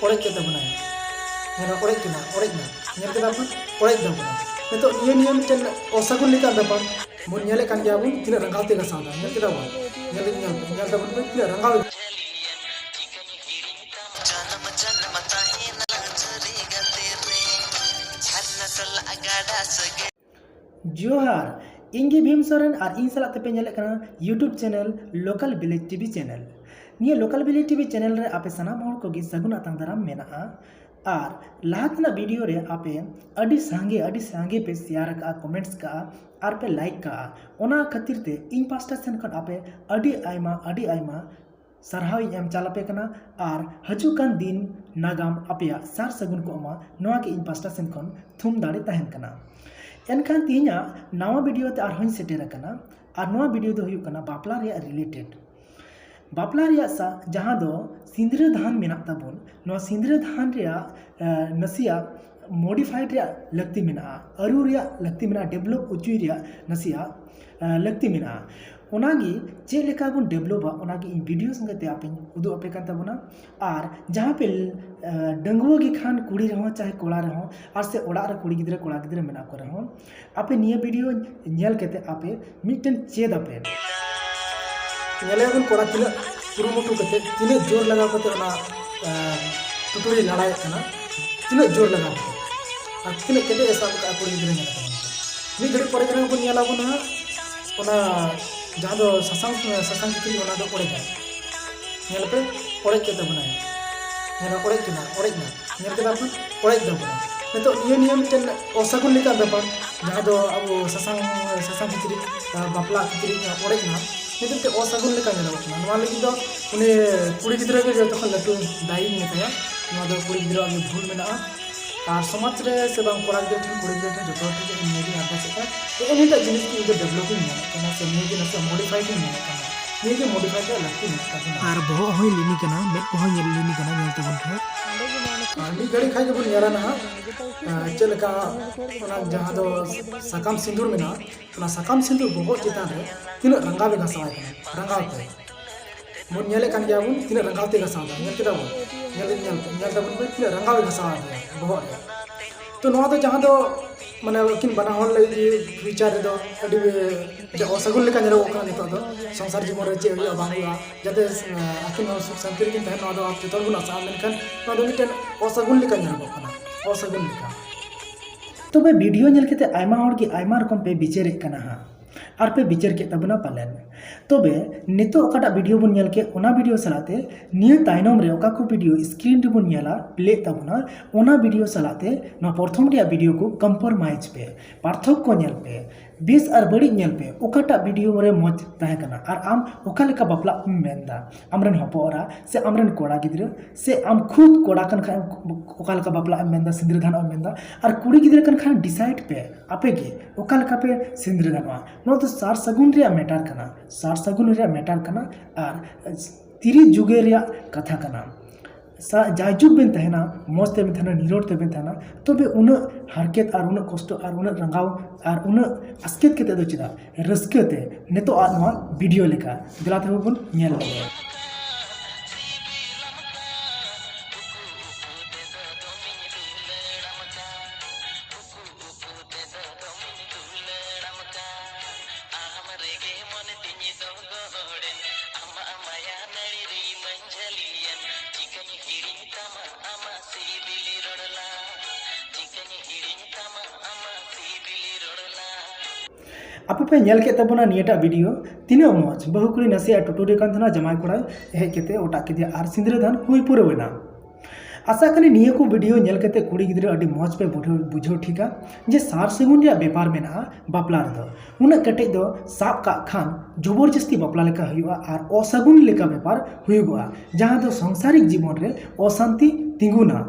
ᱚᱲᱮᱡ ᱠᱮᱫ ᱛᱟᱵᱚᱱᱟᱭ ᱧᱮᱞ ᱚᱲᱮᱡ ᱠᱮᱫᱟ ᱧᱮᱞ ᱠᱮᱫᱟ ᱵᱚᱱ ᱚᱲᱮᱡ ᱛᱟᱵᱚᱱᱟ ᱱᱤᱛᱚᱜ ᱱᱤᱭᱟᱹ ᱢᱤᱫᱴᱮᱱ ᱚᱥᱟᱜᱩᱱ ᱞᱮᱠᱟ ᱵᱮᱯᱟर ᱵᱚᱱ ᱧᱮᱞᱮᱫ ᱠᱟᱱ ᱜᱮᱭᱟ ᱵᱚᱱ ᱛᱤᱱᱟᱹᱜ ᱨᱟᱸᱜᱟᱣ ᱛᱮ ᱜᱟᱥᱟᱣ ᱫᱟ ᱧᱮᱞ ᱠᱮᱫᱟ ᱵᱚᱱ ᱧᱮᱞ ᱛᱟᱵᱚᱱ ᱯᱮ ᱛᱤᱱᱟᱹᱜ ᱨᱟᱸᱜᱟᱣ जोहार इंगे भीम सोरेन और इन सलाह तेपे नेले कना YouTube channel local village TV channel निया लोकल विलेज टीवी चैनल रे आपे सनाम हर को गे सगुन आतंग दाराम मेना और लाहतना वीडियो रे आपे अडी सांगे पे शेयर का कमेंट्स का और पे लाइक का ओना खातिर ते इन पास्टा सेन खन आपे अडी आयमा सरहाव एम चालापे कना और हजुकान दिन नागाम आपया सार सगुन को अमा नोआ के इन पास्टा सेन खन थुम दाड़े तहन कना एनखान तीना नवा वीडियो ते आरहों सेटेर कना और नवा वीडियो दो हुयुक कना बापला रे रिलेटेड बापला रे सा जहां दो सिंदूर धान मेना ताबोन नवा सिंदूर धान रे नसिया मॉडिफाइड रे लक्ति मेना अरु रे लक्ति मेना डेवलप उचुई रे नसिया लक्ति मेना ओनागी चे लेका बन डेवलप ओनागी इन वीडियो संगते आपे उदु आपे कान ताबोना और जहां पे डंगुआ के खान कुड़ी रहो चाहे कोड़ा रहो और से ओड़ा रे कुड़ी गिदरे कोड़ा गिदरे मेना को रहो आपे निया वीडियो नेल केते आपे मिटन चेद आपे नेले बन कोड़ा तिना कुरुमुटु केते तिना जोर लगा केते ओना टुटुरी लड़ाई कना तिना जोर लगा और तिना केते ऐसा कुड़ी गिदरे नेला मी घड़ी परे करे बन नेला बन ओना जहाँ दो ससांग चित्री ओना दो ओड़े जाए नेल पे ओड़े के तबना नेल ओड़े केना नेल केदा बन ओड़े दबना नितो निया मिटन ओसागुन लेका बेपार जहाँ दो अब ससांग चित्री बापला चित्री ओड़े ना नितो ते ओसागुन लेका नेला नवा लगी दो उनी कुड़ी गिदरा के जो तखन लटू दाई नेताया नवा दो कुड़ी गिदरा के भूल मेना और समाज रे से बांग कोड़ा गिदरा ठन कुड़ी गिदरा ठन जतो ठन निगी आबस का तो एनीटा जिनिस की जो डेवलपिंग है कना से निगी नसे मॉडिफाइड है कना निगी मॉडिफाइड है लक्ति है और बहु होय लिनी कना मे को होय लिनी कना नेल तबन थे मी गड़ी खाई के बन यारा ना चलका ओना जहां दो सकाम सिंदूर मेना ओना सकाम सिंदूर बहुत चिता रे तीन रंगा बे गसावा रंगा पे मन नेले कान गया बन तीन रंगा ते गसावा नेल केदा बन नेल तबन पे तीन रंगा बे गसावा बहुत तो नवा तो जहां दो माने किन बना हल लगी फ्यूचर रे दो अडी जे ओसागुन लेका नेलो कना नितो दो संसार जीवन रे चे हुआ बांगुआ जाते आकिन सुख शांति किन तहन नवा दो आप जतो गुना सा मेनखान नवा दो मिटन ओसागुन लेका नेलो कना ओसागुन लेका तो बे वीडियो नेल केते आयमा हर की आयमा रकम पे विचार कना हा और पे विचार के तबना पालन तबे नितो ओकाटा वीडियो बन नेल के ओना वीडियो सलाते निया ताइनम रे ओका को वीडियो स्क्रीन रे बन नेला प्ले तबना ओना वीडियो सलाते न प्रथम रे वीडियो को कंप्रोमाइज पे पार्थक्य को नेल पे बेस और बड़ी नेल पे ओकाटा वीडियो रे मज ताहे कना और आम ओका लेका बापला मेनदा आमरन हपोरा से आमरन कोड़ा गिद्र से आम खुद कोड़ा कन खा ओका लेका बापला मेनदा सिंदूर धान मेनदा और कुड़ी गिद्र कन खा डिसाइड पे आपे के ओका लेका पे सिंदूर धानवा नो तो सार सगुन रे मैटर कना सार सगुन रे मैटर कना और तिरी जुगे रे कथा कना जायजुग बेन तहना मौज ते बेन तहना निरोड़ ते बेन तहना तो बे उन हरकेत और उन कष्ट और उन रंगाव और उन आस्केत केते दो चिदा रस्केते नेतो आ नवा वीडियो लेका दिलाते होबन नेल ले आपे पे नेल के तबना नियटा वीडियो तीना मौज बहु कुड़ी नसे टुटुरी कान थना जमाई कोड़ा हे केते ओटा केते आर सिंदूर धान हुई पुरे वेना आशा करी निया को वीडियो नेल केते कुड़ी गिदरे अडी मौज पे बुझो ठीका जे सार सगुन रे व्यापार मेना बापला दो उना कटे दो साब का खान जबरदस्ती बापला लेका हुआ और ओसागुन लेका व्यापार हुआ जहां दो सांसारिक जीवन रे अशांति तिंगुना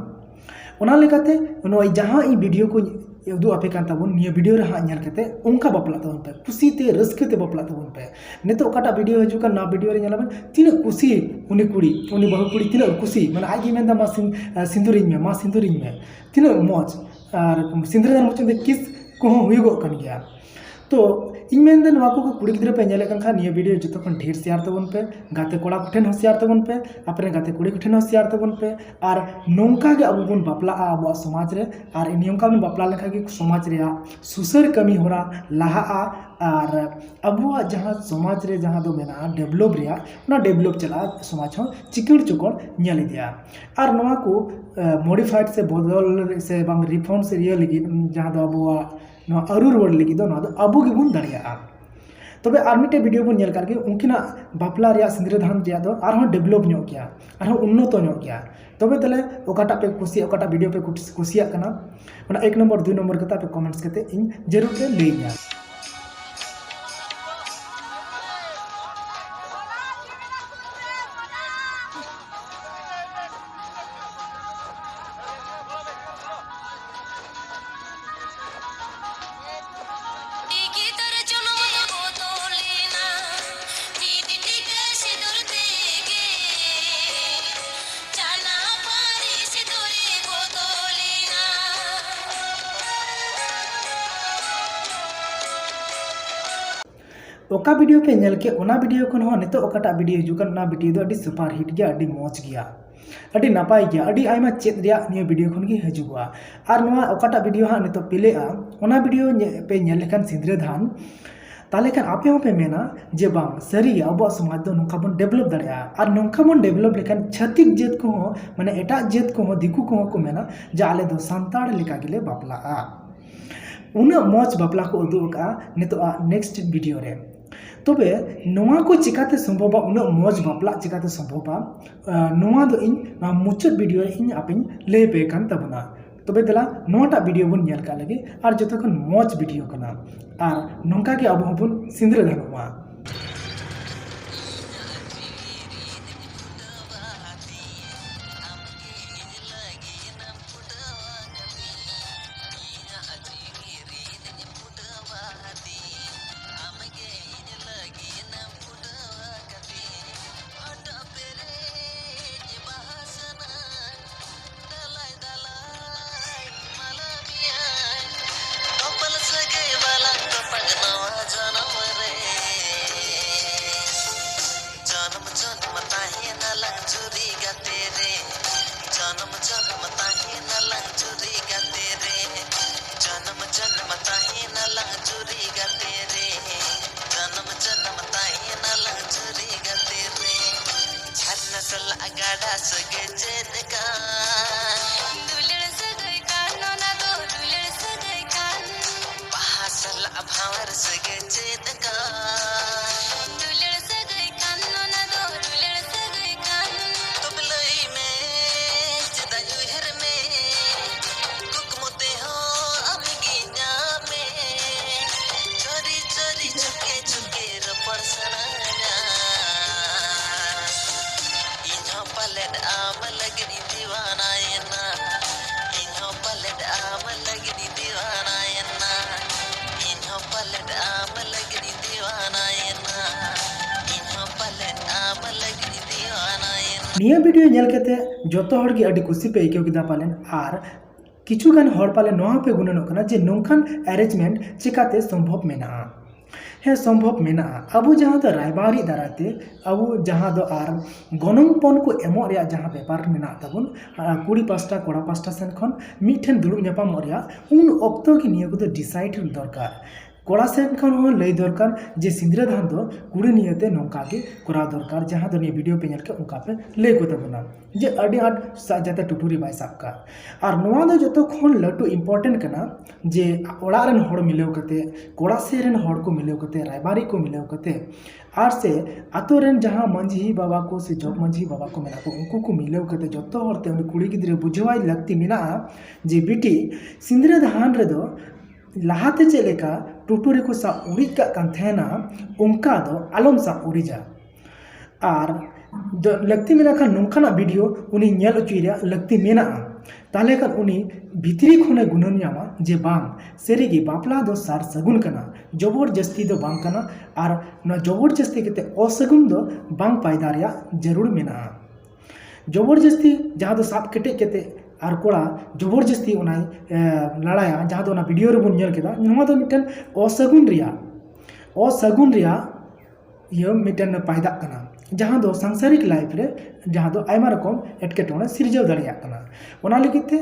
ओना लेकाते नोई जहां ई वीडियो को उदू आपे कान ताबन निया वीडियो रे हा नेल केते उनका बापला तबन पे खुशी ते रस्के ते बापला तबन पे नेतो ओकाटा वीडियो हजू का ना वीडियो रे नेलाबन तीन खुशी उनी कुड़ी उनी बहु कुड़ी तीन खुशी माने आगे मेंदा मा सिंदूरिंग में तीन मौज और सिंदूर मुचन दे किस को हुईगो कन गया तो ᱤᱧ ᱢᱮᱱᱫᱟ ᱱᱚᱣᱟ ᱠᱚ ᱠᱩᱲᱤ ᱜᱤᱫᱽᱨᱟᱹ ᱯᱮ ᱧᱮᱞᱮᱫ ᱠᱟᱱ ᱠᱷᱟᱱ ᱱᱤᱭᱟᱹ ᱵᱷᱤᱰᱤᱭᱳ ᱡᱚᱛᱚ ᱠᱷᱚᱱ ᱰᱷᱮᱨ শেয়ার ᱛᱟᱵᱚᱱ ᱯᱮ, ᱜᱟᱛᱮ ᱠᱚᱲᱟ ᱠᱚᱴᱷᱮᱱ ᱦᱚᱸ শেয়ার ᱛᱟᱵᱚᱱ ᱯᱮ, ᱟᱯᱮᱨᱮᱱ ᱜᱟᱛᱮ ᱠᱩᱲᱤ ᱠᱚᱴᱷᱮᱱ ᱦᱚᱸ শেয়ার ᱛᱟᱵᱚᱱ ᱯᱮ, ᱟᱨ ᱱᱚᱝᱠᱟ ᱜᱮ ᱟᱵᱚ ᱵᱚᱱ ᱵᱟᱯᱞᱟᱜᱼᱟ ᱟᱵᱚᱣᱟᱜ ᱥᱚᱢᱟᱡᱽ ᱨᱮ, ᱟᱨ ᱱᱚᱝᱠᱟ ᱵᱚᱱ ᱵᱟᱯᱞᱟ ᱞᱮᱠᱷᱟᱱ ᱜᱮ ᱥᱚᱢᱟᱡᱽ ᱨᱮᱭᱟᱜ ᱥᱩᱥᱟᱹᱨ ᱠᱟᱹᱢᱤ ᱦᱚᱨᱟ ᱞᱟᱦᱟᱜᱼᱟ, ᱟᱨ ᱟᱵᱚᱣᱟᱜ ᱡᱟᱦᱟᱸ ᱥᱚᱢᱟᱡᱽ ᱨᱮ ᱡᱟᱦᱟᱸ ᱫᱚ ᱢᱮᱱᱟᱜᱼᱟ ᱰᱮᱵᱷᱞᱚᱯ ᱨᱮᱭᱟᱜ, ᱚᱱᱟ ᱰᱮᱵᱷᱞᱚᱯ ᱪᱟᱞᱟᱜᱼᱟ, ᱥᱚᱢᱟᱡᱽ ᱦᱚᱸ ᱪᱤᱠᱟᱹᱲ ᱪᱚᱠᱚᱲ ᱧᱮᱞ ᱤᱫᱤᱜᱼᱟ। ᱟᱨ ᱱᱚᱣᱟ ᱠᱚ ᱢᱚᱰᱤᱯᱷᱟᱭᱰ ᱥᱮ ᱵᱚᱫᱚᱞ ᱥᱮ ᱵᱟᱝ ᱨᱤᱯᱷᱚᱨᱢ ᱥᱮ ᱤᱭᱟᱹ ᱞᱟᱹᱜᱤᱫ ᱡᱟᱦᱟᱸ ᱫᱚ ᱟᱵᱚᱣᱟᱜ ᱱᱚᱣᱟ ᱟᱹᱨᱩ ᱨᱩᱣᱟᱹᱲ ᱞᱟᱹᱜᱤᱫ ᱫᱚ ᱱᱚᱣᱟ ᱫᱚ ᱟᱵᱚ ᱜᱮᱵᱚᱱ ᱫᱟᱲᱮᱭᱟᱜᱼᱟ। ᱛᱚᱵᱮ ᱟᱨ ᱢᱤᱫᱴᱮᱱ ᱵᱷᱤᱰᱤᱭᱳ ᱵᱚᱱ ᱧᱮᱞ ᱠᱟᱜ ᱜᱮ, ᱩᱱᱠᱤᱱᱟᱜ ᱵᱟᱯᱞᱟ ᱨᱮᱭᱟᱜ ᱥᱤᱸᱫᱽᱨᱟᱹᱫᱟᱱ ᱨᱮᱭᱟᱜ ᱫᱚ ᱟᱨᱦᱚᱸ ᱰᱮᱵᱷᱞᱚᱯ ᱧᱚᱜ ᱜᱮᱭᱟ, ᱟᱨᱦᱚᱸ ᱩन्नᱚᱛᱚ ᱧᱚᱜ ᱜᱮᱭᱟ। ᱛᱚᱵᱮ ᱛᱟᱦᱞᱮ ᱚᱠᱟᱴᱟᱜ ᱯᱮ ᱠᱩᱥᱤᱭᱟᱜ, ᱚᱠᱟᱴᱟᱜ ᱵᱷᱤᱰᱤᱭᱳ ᱯᱮ ᱠᱩᱥᱤᱭᱟᱜ ᱠᱟᱱᱟ, ᱚᱱᱟ 1 নম্বর 2 নম্বর ᱠᱟᱛᱮ ᱟᱯᱮ ᱠᱚᱢᱮᱱᱴᱥ ᱠᱟᱛᱮ ᱤᱧ ᱡᱟᱹᱨᱩᱲ ᱯᱮ ᱞᱟᱹᱭᱤᱧᱟ। ᱚᱠᱟ ᱵᱷᱤᱰᱤᱭᱳ ᱯᱮ ᱧᱮᱞ ᱠᱮᱫ ᱚᱱᱟ ᱵᱷᱤᱰᱤᱭᱳ ᱠᱷᱚᱱ ᱦᱚᱸ ᱱᱤᱛᱚᱜ ᱚᱠᱟᱴᱟᱜ ᱵᱷᱤᱰᱤᱭᱳ ᱦᱤᱡᱩᱜ ᱠᱟᱱ ᱚᱱᱟ ᱵᱷᱤᱰᱤᱭᱳ ᱫᱚ ᱟᱹᱰᱤ ᱥᱩᱯᱟᱨ ᱦᱤᱴ ᱜᱮᱭᱟ, ᱟᱹᱰᱤ ᱢᱚᱡᱽ ᱜᱮᱭᱟ, ᱟᱹᱰꯤ ᱱᱟᱯᱟᱭ ᱜᱮᱭᱟ, ᱟᱹᱰᱤ ᱟᱭᱢᱟ ᱪᱮᱫ ᱨᱮᱭᱟᱜ ᱱᱤᱭᱟᱹ ᱵᱷᱤᱰᱤᱭᱳ ᱠᱷᱚᱱ ᱜᱮ ᱦᱤᱡᱩᱜᱚᱜᱼᱟ। ᱟᱨ ᱱᱚᱣᱟ ᱚᱠᱟᱴᱟᱜ ᱵᱷᱤᱰᱤᱭᱳ ᱦᱟᱸᱜ ᱱᱤᱛᱚᱜ ᱯᱮᱞᱮᱜᱼᱟ ᱚᱱᱟ ᱵᱷᱤᱰᱤᱭᱳ ᱯᱮ ᱧᱮᱞ ᱞᱮᱠᱷᱟᱱ ᱥᱤᱸᱫᱽᱨᱟᱹᱫᱟᱱ, তাহলে খান আপনি হপে মেনা যে বাং সারিগে আবুয়াগ সমাজ ᱫᱚ ᱱᱚᱝᱠᱟ ᱵᱚᱱ ᱰᱮᱵᱷᱞᱚᱯ ᱫᱟᱲᱮᱭᱟᱜᱼᱟ। ᱟᱨ ᱱᱚᱝᱠᱟ ᱵᱚᱱ ᱰᱮᱵᱷᱞᱚᱯ ᱞᱮᱠᱷᱟᱱ ᱪᱷᱟᱹᱛᱤᱠ ᱡᱟᱹᱛ ᱠᱚᱦᱚᱸ ᱢᱟᱱᱮ ᱮᱴᱟᱜ ᱡᱟᱹᱛ ᱠᱚᱦᱚᱸ ᱫᱤᱠᱩ ᱠᱚᱦᱚᱸ ᱠᱚ ᱢᱮᱱᱟ ᱡᱮ ᱟᱞᱮ ᱫᱚ ᱥᱟᱱᱛᱟᱲ ᱞᱮᱠᱟ ᱜᱮᱞᱮ ᱵᱟᱯᱞᱟᱜᱼᱟ। ᱩᱱᱟᱹᱜ ᱢᱚᱡᱽ ᱵᱟᱯᱞᱟ ᱠᱚ ᱩᱫᱩᱜ ᱟᱠᱟᱜᱼᱟ ᱱᱤᱛᱚᱜ ᱱᱮক্ᱥᱴ ᱵᱷᱤᱰᱤᱭᱳ ᱨᱮ। তবে ᱱᱚᱣᱟ ᱠᱚ ᱪᱤᱠᱟᱹᱛᱮ ᱥᱚᱢᱵᱷᱚᱵᱟ, ᱩᱱᱟᱹᱜ ᱢᱚᱡᱽ ᱵᱟᱯᱞᱟ ᱪᱤᱠᱟᱹᱛᱮ ᱥᱚᱢᱵᱷᱚᱵᱟ, ᱱᱚᱣᱟ ᱫᱚ ᱤᱧ ᱱᱚᱣᱟ ᱢᱩᱪᱟᱹᱫ ᱵᱷᱤᱰᱤᱭᱳ ᱨᱮ ᱤᱧ ᱟᱯᱮᱧ ᱞᱟᱹᱭ ᱯᱮ ᱠᱟᱱ ᱛᱟᱵᱚᱱᱟ। তবে দেলা নয়টা ভিডিও বন ᱧᱮᱞ ᱠᱟᱜ ᱞᱟᱹᱜᱤᱫ ᱟᱨ ᱡᱚᱛᱚ ᱠᱷᱚᱱ ᱢᱚᱡᱽ ᱵᱷᱤᱰᱤᱭᱳ ᱠᱟᱱᱟ, ᱟᱨ ᱱᱚᱝᱠᱟ ᱜᱮ ᱟᱵᱚ ᱦᱚᱸᱵᱚᱱ ᱥᱤᱸᱫᱽᱨᱟᱹ ᱫᱟᱱᱚᱜᱼᱟ। ᱱᱤᱭᱟᱹ ᱵᱷᱤᱰᱤᱭᱳ ᱧᱮᱞ ᱠᱟᱛᱮ ᱡᱚᱛᱚ ᱦᱚᱲ ᱜᱮ ᱟᱹᱰᱤ ᱠᱩᱥᱤ ᱯᱮ ᱟᱹᱭᱠᱟᱹᱣ ᱠᱮᱫᱟ ᱯᱟᱞᱮᱱ, ᱟᱨ ᱠᱤᱪᱷᱩᱜᱟᱱ ᱦᱚᱲ ᱯᱟᱞᱮ ᱱᱚᱣᱟ ᱯᱮ ᱜᱩᱱᱟᱹᱱᱚᱜ ᱠᱟᱱᱟ ᱡᱮ ᱱᱚᱝᱠᱟᱱ ᱮᱨᱮᱧᱡᱢᱮᱱᱴ ᱪᱤᱠᱟᱹᱛᱮ ᱥᱚᱢᱵᱷᱚᱵ ᱢᱮᱱᱟᱜᱼᱟ। ᱦᱮᱸ ᱥᱚᱢᱵᱷᱚᱵ ᱢᱮᱱᱟᱜᱼᱟ। ᱟᱵᱚ ᱡᱟᱦᱟᱸ ᱫᱚ ᱨᱟᱭᱵᱟᱨᱤ ᱫᱟᱨᱟᱭᱛᱮ ᱟᱵᱚ ᱡᱟᱦᱟᱸ ᱫᱚ ᱟᱨ ᱜᱚᱱᱚᱝ ᱯᱚᱱ ᱠᱚ ᱮᱢᱚᱜ ᱨᱮᱭᱟᱜ ᱡᱟᱦᱟᱸ ᱵᱮᱯᱟᱨ ᱢᱮᱱᱟᱜ ᱛᱟᱵᱚᱱ, ᱠᱩᱲᱤ ᱯᱟᱥᱴᱟ ᱠᱚᱲᱟ ᱯᱟᱥᱴᱟ ᱥᱮᱱ ᱠᱷᱚᱱ ᱢᱤᱫᱴᱷᱮᱱ ᱫᱩᱲᱩᱵ ᱧᱟᱯᱟᱢᱚᱜ ᱨᱮᱭᱟᱜ ᱩᱱ ᱚᱠᱛᱚ ᱜᱮ ᱱᱤᱭᱟᱹ ᱠᱚᱫᱚ ᱰᱤᱥᱟᱭᱤᱰ ᱫᱚᱨᱠᱟর। ᱠᱚᱲᱟ ᱥᱮᱱ ᱠᱷᱚᱱ ᱦᱚᱸ ᱞᱟᱹᱭ ᱫᱚᱨᱠᱟর ᱡᱮ ᱥᱤᱸᱫᱽᱨᱟᱹᱫᱟᱱ ᱫᱚ ᱠᱩᱲᱤ ᱱᱤᱭᱟᱹᱛᱮ ᱱᱚᱝᱠᱟ ᱜᱮ ᱠᱚᱨᱟᱣ ᱫᱚᱨᱠᱟর, ᱡᱟᱦᱟᱸ ᱫᱚ ᱱᱤᱭᱟᱹ ᱵᱷᱤᱰᱤᱭᱳ ᱯᱮ ᱧᱮᱞ ᱠᱮᱫ ᱚᱱᱠᱟ ᱯᱮ ᱞᱟᱹᱭ ᱠᱚ ᱛᱟᱵᱚᱱᱟ ᱡᱮ ᱟᱹᱰᱤ ᱟᱸᱴ ᱡᱟᱛᱮ ᱴᱩᱴᱩᱨᱤ ᱵᱟᱭ ᱥᱟᱵ ᱠᱟᱜ। ᱟᱨ ᱱᱚᱣᱟ ᱫᱚ ᱡᱚᱛᱚ ᱠᱷᱚᱱ ᱞᱟᱹᱴᱩ ᱤম্ᱯᱚᱨᱴᱮᱱᱴ ᱠᱟᱱᱟ ᱡᱮ ᱚᱲᱟᱜ ᱨᱮᱱ ᱦᱚᱲ ᱢᱤᱞᱟᱹᱣ ᱠᱟᱛᱮ, ᱠᱚᱲᱟ ᱥᱮᱫ ᱨᱮᱱ ᱦᱚᱲ ᱠᱚ ᱢᱤᱞᱟᱹᱣ ᱠᱟᱛᱮ, ᱨᱟᱭᱵᱟᱨᱤ ᱠᱚ ᱢᱤᱞᱟᱹᱣ ᱠᱟᱛᱮ, ᱟᱨ ᱥᱮ ᱟᱛᱳ ᱨᱮᱱ ᱡᱟᱦᱟᱸ ᱢᱟᱺᱡᱷᱤ ᱵᱟᱵᱟ ᱠᱚ ᱥᱮ ᱡᱚᱜᱽ ᱢᱟᱺᱡᱷᱤ ᱵᱟᱵᱟ ᱠᱚ ᱢᱮᱱᱟᱜ ᱠᱚ ᱩᱱᱠᱩ ᱠᱚ ᱢᱤᱞᱟᱹᱣ ᱠᱟᱛᱮ ᱡᱚᱛᱚ ᱦᱚᱲᱛᱮ ᱩᱱᱤ ᱠᱩᱲᱤ ᱜᱤᱫᱽᱨᱟᱹ ᱵᱩᱡᱷᱟᱹᱣᱟᱭ ᱞᱟᱹᱠᱛᱤ ᱢᱮᱱᱟᱜᱼᱟ ᱡᱮ ᱵᱤᱴᱤ ᱥᱤᱸᱫᱽᱨᱟᱹᱫᱟᱱ ᱨᱮᱫᱚ ᱞᱟᱦᱟᱛᱮ ᱪᱮᱫ ᱞᱮᱠᱟ ᱴᱩᱴᱩᱨᱤ ᱠᱚ ᱥᱟᱵ ᱩᱨᱤᱡ ᱠᱟᱜ ᱠᱟᱱ ᱛᱟᱦᱮᱱᱟ ᱚᱱᱠᱟ ᱫᱚ ᱟᱞᱚᱢ ᱥᱟᱵ ᱩᱨᱤᱡᱟ। ᱟᱨ ᱞᱟᱹᱠᱛᱤ ᱢᱮᱱᱟᱜ ᱠᱷᱟᱱ ᱱᱚᱝᱠᱟᱱᱟᱜ ᱵᱷᱤᱰᱤᱭᱳ ᱩᱱᱤ ᱧᱮᱞ ᱦᱚᱪᱚᱭ ᱨᱮᱭᱟᱜ ᱞᱟᱹᱠᱛᱤ ᱢᱮᱱᱟᱜᱼᱟ। ᱛᱟᱦᱞᱮ ᱠᱷᱟᱱ ᱩᱱᱤ ᱵᱷᱤᱛᱨᱤ ᱠᱷᱚᱱᱮ ᱜᱩᱱᱟᱹᱱ ᱧᱟᱢᱟ ᱡᱮ ᱵᱟᱝ ᱥᱟᱹᱨᱤᱜᱮ ᱵᱟᱯᱞᱟ ᱫᱚ ᱥᱟᱨ ᱥᱟᱹᱜᱩᱱ ᱠᱟᱱᱟ, ᱡᱚᱵᱚᱨ ᱡᱟᱹᱥᱛᱤ ᱫᱚ ᱵᱟᱝ ᱠᱟᱱᱟ, ᱟᱨ ᱱᱚᱣᱟ ᱡᱚᱵᱚᱨ ᱡᱟᱹᱥᱛᱤ ᱠᱟᱛᱮ ᱚᱥᱟᱹᱜᱩᱱ ᱫᱚ ᱵᱟᱝ ᱯᱟᱭᱫᱟ ᱨᱮᱭᱟᱜ ᱡᱟᱹᱨᱩᱲ ᱢᱮᱱᱟᱜᱼᱟ। ᱡᱚᱵᱚᱨ ᱡᱟᱹᱥᱛᱤ ᱡᱟᱦᱟᱸ ᱫᱚ ᱥᱟᱵ ᱠᱮᱴᱮᱡ ᱠᱟᱛᱮ ᱟᱨ ᱠᱚᱲᱟ ᱡᱚᱵᱚᱨ ᱡᱟᱹᱥᱛᱤ ᱚᱱᱟᱭ ᱞᱟᱲᱟᱭᱟ, ᱡᱟᱦᱟᱸ ᱫᱚ ᱚᱱᱟ ᱵᱷᱤᱰᱤᱭᱳ ᱨᱮᱵᱚᱱ ᱧᱮᱞ ᱠᱮᱫᱟ, ᱱᱚᱣᱟ ᱫᱚ ᱢᱤᱫᱴᱮᱱ ᱚᱥᱟᱹᱜᱩᱱ ᱨᱮᱭᱟᱜ असागुन मिटन पायदा जहाँ दो सांसारिक लाइफ रे जहाँ दो आयमा रकम एटकेटोणे सिरजाव दाड़ेयाग कना ओना लगिते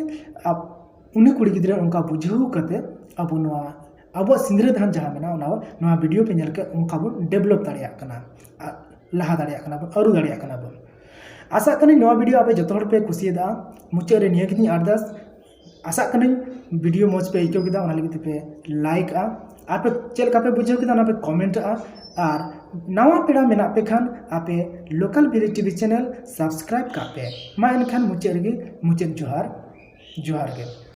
उनी कुड़ी गिद्रा उनका बुझाव कते अब अब सिंदरादान जहाँ मेना वीडियो पे नेल के उनका बन डेवलप दाड़ेयाग कना लहा दाड़ेयाग कना बन अरु दाड़ेयाग कना बन आशा कनी नवा वीडियो आपे जतो हर पे कुसियदा मुचाद रे निया गिनी अरदास आशा कनी वीडियो मौज पे आइको केदा ओना लगिते पे लाइक आप चल का पे बुझाव केदा ना पे कमेंट और नवा पेड़ा मेना पे खान आपे local village TV channel subscribe का पे मा एनखान मुचाद जोहार जोहार गे।